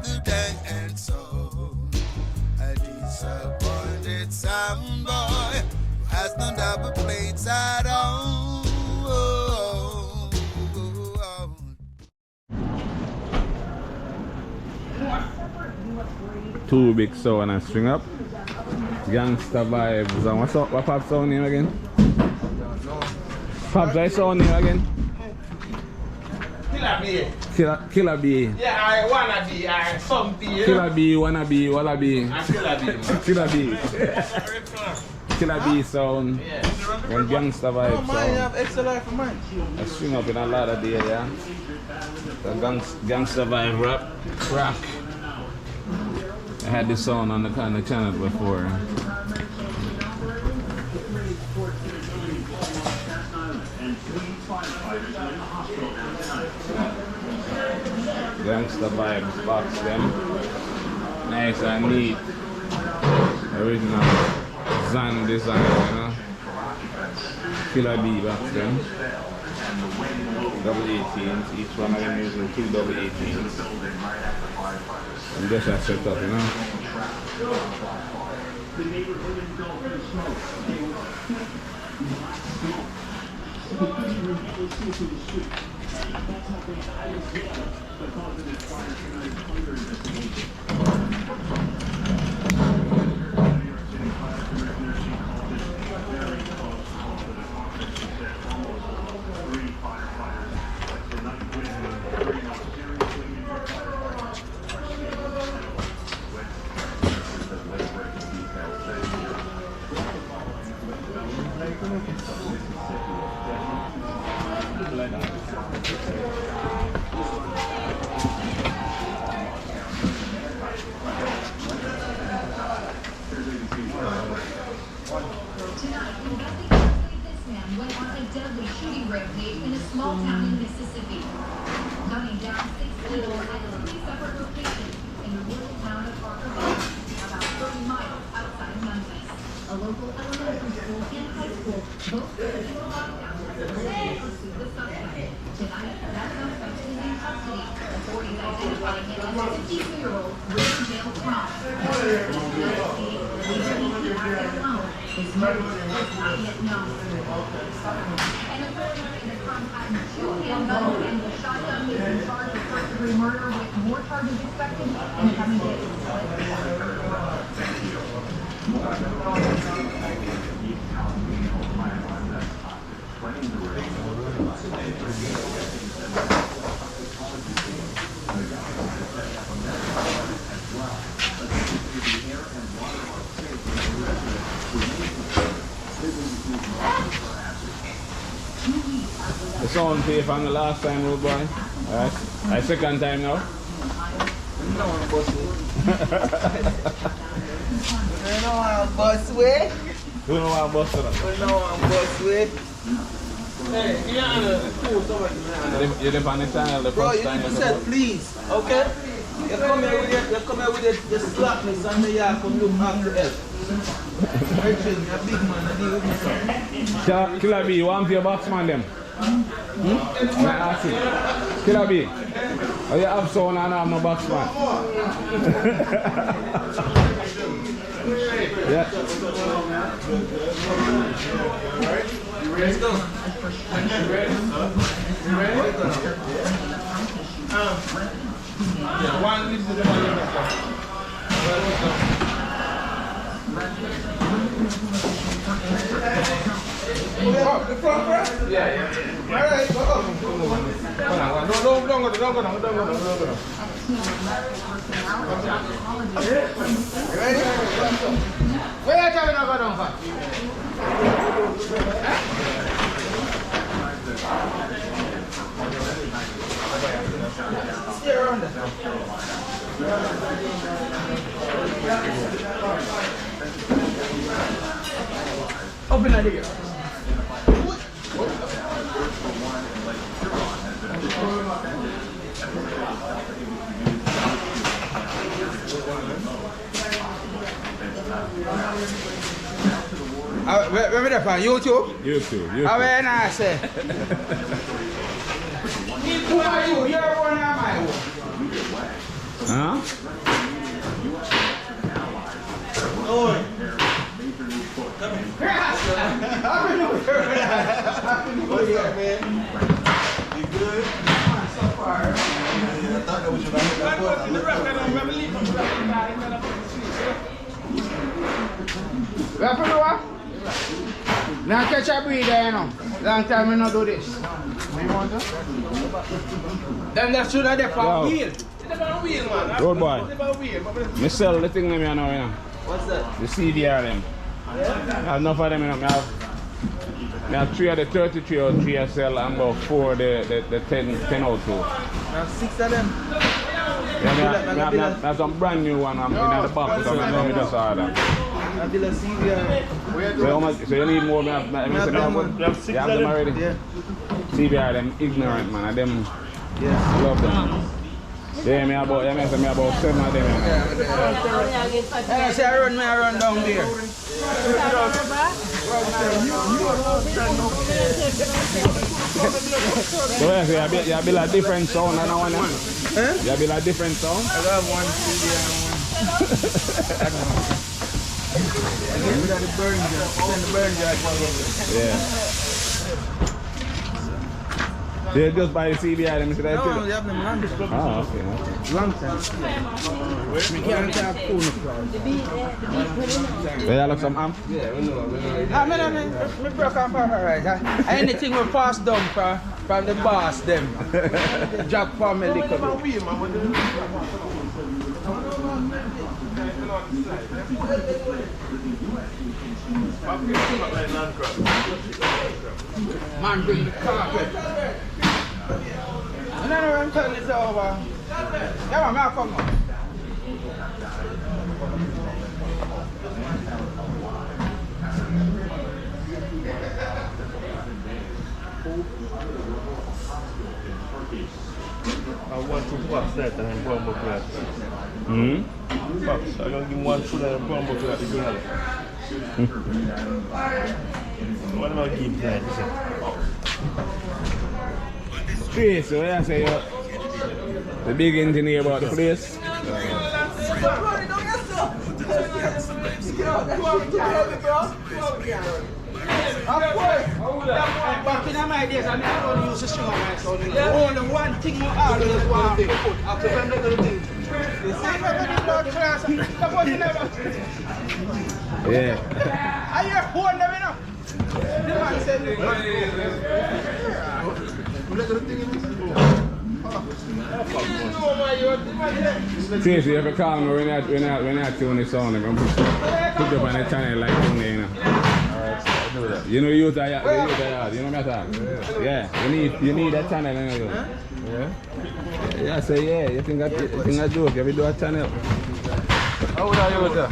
the gang and soul. A disappointed sound boy who has no double plates at all. 2 big sound and string up. Gangsta vibes. And what's up? What Pop's sound name again? Pop's I sound name again? Killer B. Killer B. Yeah, I wanna be, I some B. Killer B, wanna be, wanna be. Killer B. Killer B. Killer B sound. Yeah. And Gangsta vibes Oh, man, you sound. have extra life for mine. I string up in a lot of day, yeah. The Gangsta vibe rap. Rock. I had this song on the channel before. Gangsta vibes, box them. Nice and neat. Original Zan design, you know. Killer B box them. Double 18s, each one of them using 2 double 18s. And just a set up, you know. The sound pay from the last time, old boy. Alright. My second time now. No one bust it. You know I'm bust way. You know what I'm busting up? You know I'm bust way. Hey, You're the on the channel the bro, first you time. need to say please, okay? You come here with the slackness and you come look after help. Richard, you're a big man, I deal with me, son. Killer B, you want your boxman them? I ask you. Killer B, oh, you have someone and I have no boxman. Yeah. Let's go. You ready? You ready? Yeah, one this is the one you got. The front first? Yeah, yeah. Alright, go. Don't go. You ready? Where are you going to go down for? Stay around there. Open that here. Where that on YouTube? YouTube. How are you now, say? Who are you? You're one of my own. Huh? What you got, man? You good? So far. I thought that was your What? Now catch a breather, you know. Long time we not do this. What you want to? Them that should have the on wheel. It's about wheel, man. Road boy. It's about wheel. Me sell the thing them here now, you know. What's that? The CDR them. I have enough of them, you know. I have 3 of the 33 or 3 I sell and about 4 of the 10 out too. Now 6 of them. Yeah, that's some brand new one in the box, so I just order. I did a CVR. So you need more? You have 6 of them already? Yeah. CBR them ignorant, man. And them love them. Yeah, me about 7 of them. I say I run down there. So I say you build a different sound and one. You build a different sound? I got one CVR and one. Yeah. They just buy the CBI them today? No, they have them long. Oh, okay. Long time. We can't have phone. They have some amp? Yeah, we know. I broke on right. Anything we pass down from the boss them. Jack family little bit. Man, bring the carpet. No, I'm telling this over. Yeah, man, come on. I want 2 pops that and then brown bucket. Pops, I'm going to give 1 food and brown bucket to girl. What am I going to give that? Straight, so I say the big engineer about the place. Back in my days, I never used to string on my sound. Only one thing I always want to put after them little things. Yeah. I hear one them enough. The man said, Seriously, you ever call me when I tune the sound, I'm going to put up on the channel like Tony, you know. Alright, I do that. You know you use that, you know what I'm talking? Yeah, you need that channel, you know. Yeah? Yeah, I say yeah, you think I joke, you do a channel. How would I use that?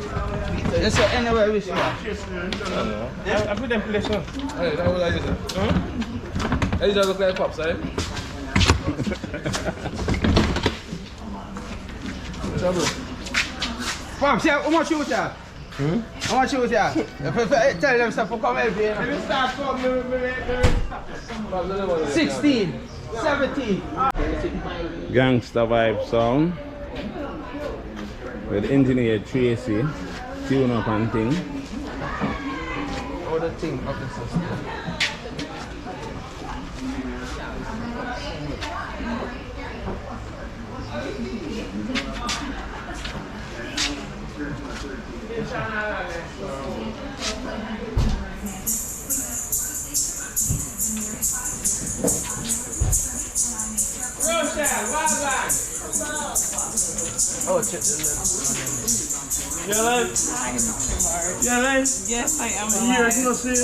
yes, sir, anyway, we see. I put them place on. Hey, how would I use it? Huh? You just look like pops, right? Pops, how much you with that? How much you with that? Tell them stuff for come help you. Let me start from 16, 17. Gangsta Vibe sound with engineer Tracy, tune up and thing. All the thing of the system. Oh, check Yeah, like. Yeah, like. Yes, I am Years alive. no see you.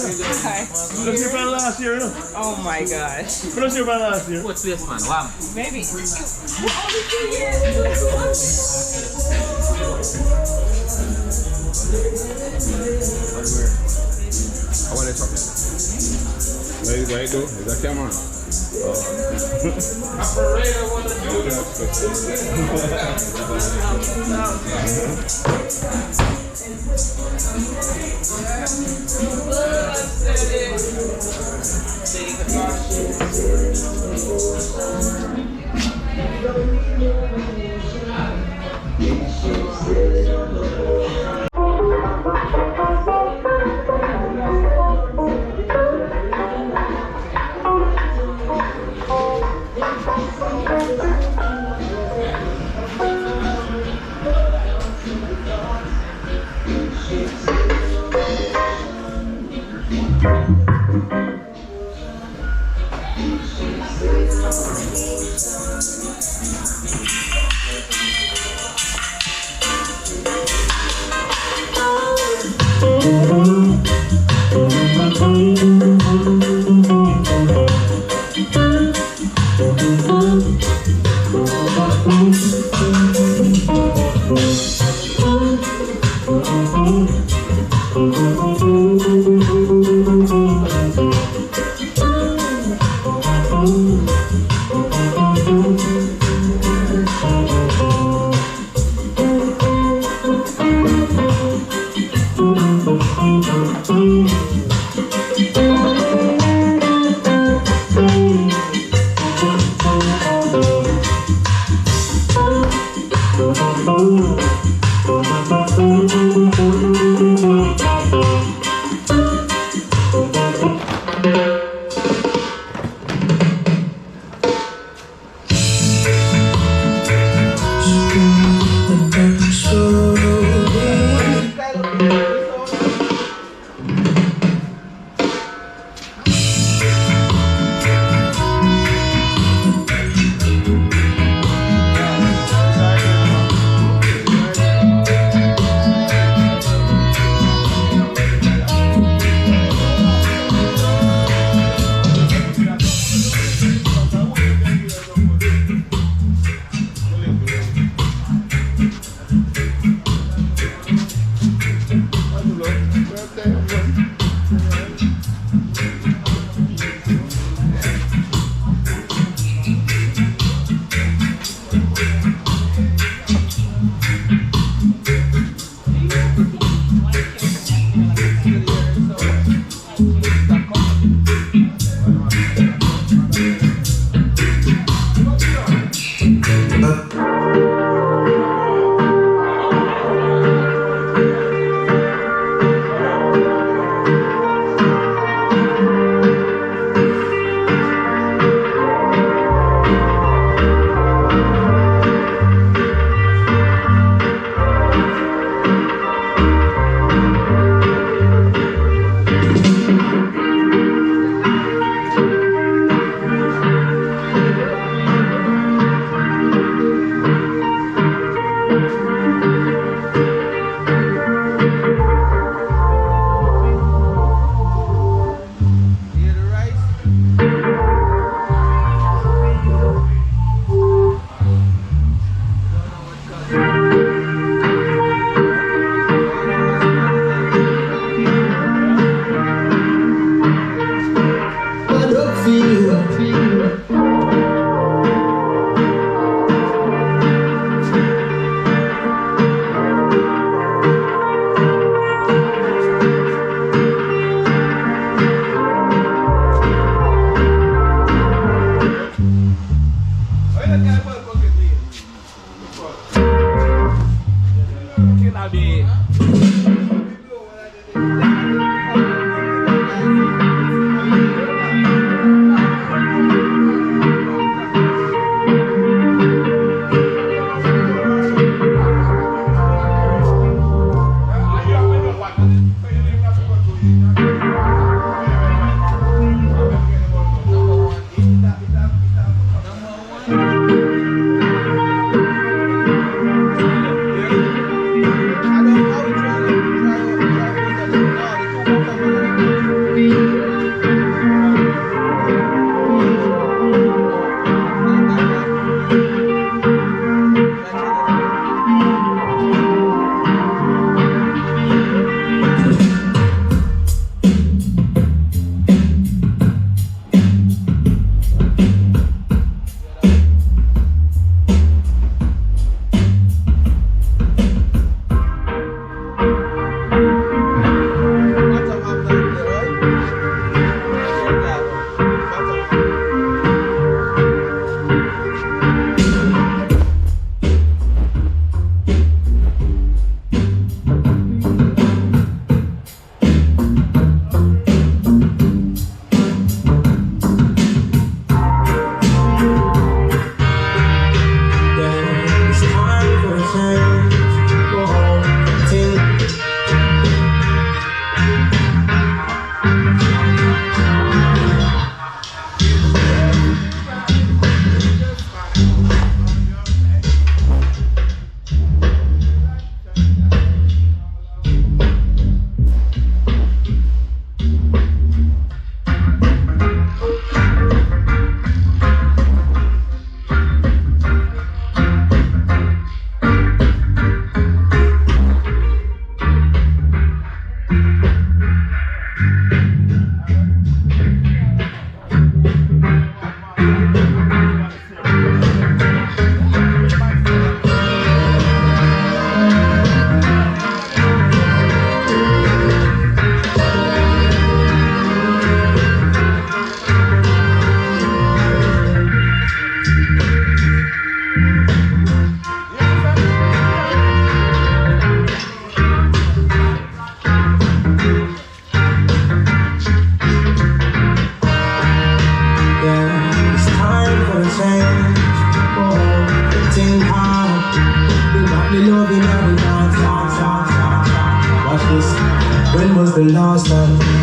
Hi. You see from last year, you know? Oh my gosh. You don't see from last year. what's this, man? Wow. Maybe. I want to talk. What you do? Is that camera? Operator want to do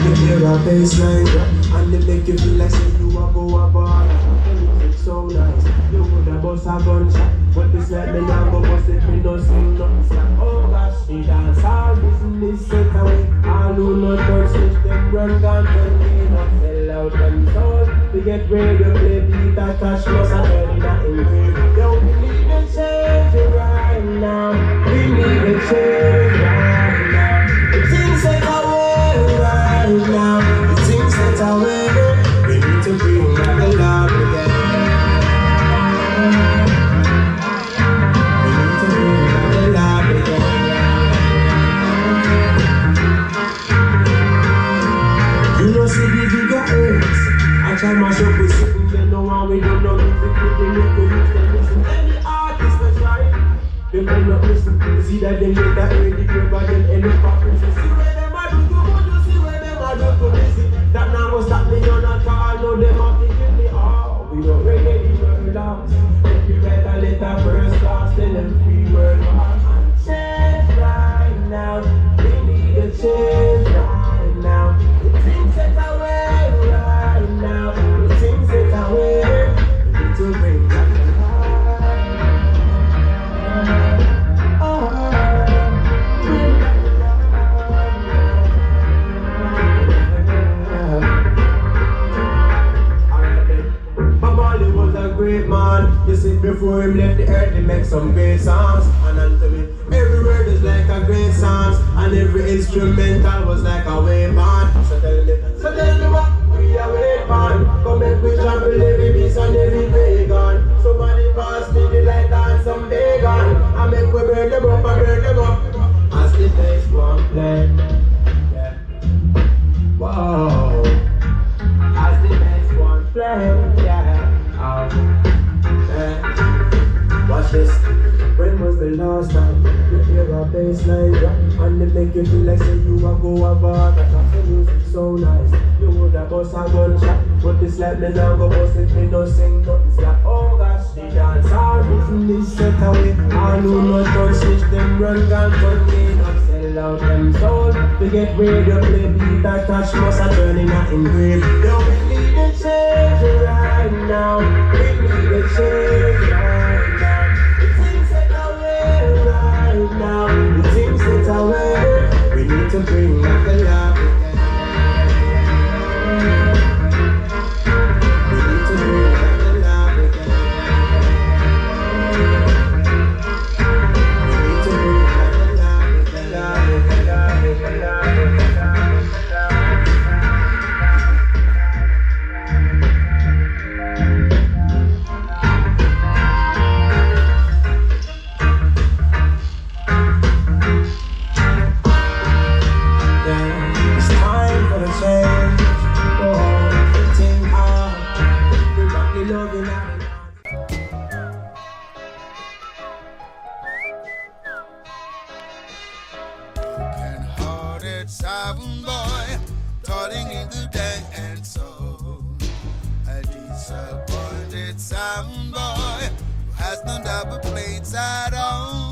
You hear a bassline drop, and they make you feel like say you a go a bar. The music so nice, you woulda bust a gunshot, but this night me nah go bust it, me no sing nothing slack. Oh gosh, the dancehall business set away. All who no touch switch them run down when they not sell out them souls. We get ready to play beat that cash plus a turn that in grave. Yo, we need a change right now. We need a change right now. The things set away right now. The things set away. We need to bring back the love again. We need to bring back the love again. You know, see the bigger eggs. I try my show with something they know how we don't know music. They make you listen. Any artist that's right, they may not listen. See that they make that ready to but them end up popping. So see where them are do to go, you see where them are do to listen. That now go stop me on a car, know them are thinking me oh, we don't ready to world out. If you better let that first class, then them free world out. And change right now, we need a change right now. The things set away right now, the things set away. We need to bring back the great man, you see before him left the earth, he make some great songs. And unto me, every word is like a great song, and every instrumental was like a wave band. So tell me what we are wait man. Come make we jump every beast and every pagan. Somebody pass me the light and some vegan. I make we burn them up and burn them up. As the next one play, yeah. Whoa. As the next one play, yeah. Watch this. When was the last time you hear a bassline drop and they make you feel like say you a go a bar? The music so nice, you woulda bust a gunshot, but this like me now go bust it, me no sing nothing slack. Oh gosh, the dancehall business set away. All who no touch switch them run gun but me not sell out them souls. We get ready to play beat that cash must a turning that in grave. Yo, we need a change right now. We need a change right now. The things set away right now. The things set away. We need to bring back the love again. We need to bring back the love again. We need to bring back the love again. Love again, love again, love again. Broken-hearted sound boy, toiling in the dancehall. A disappointed sound boy who has no double plates at all.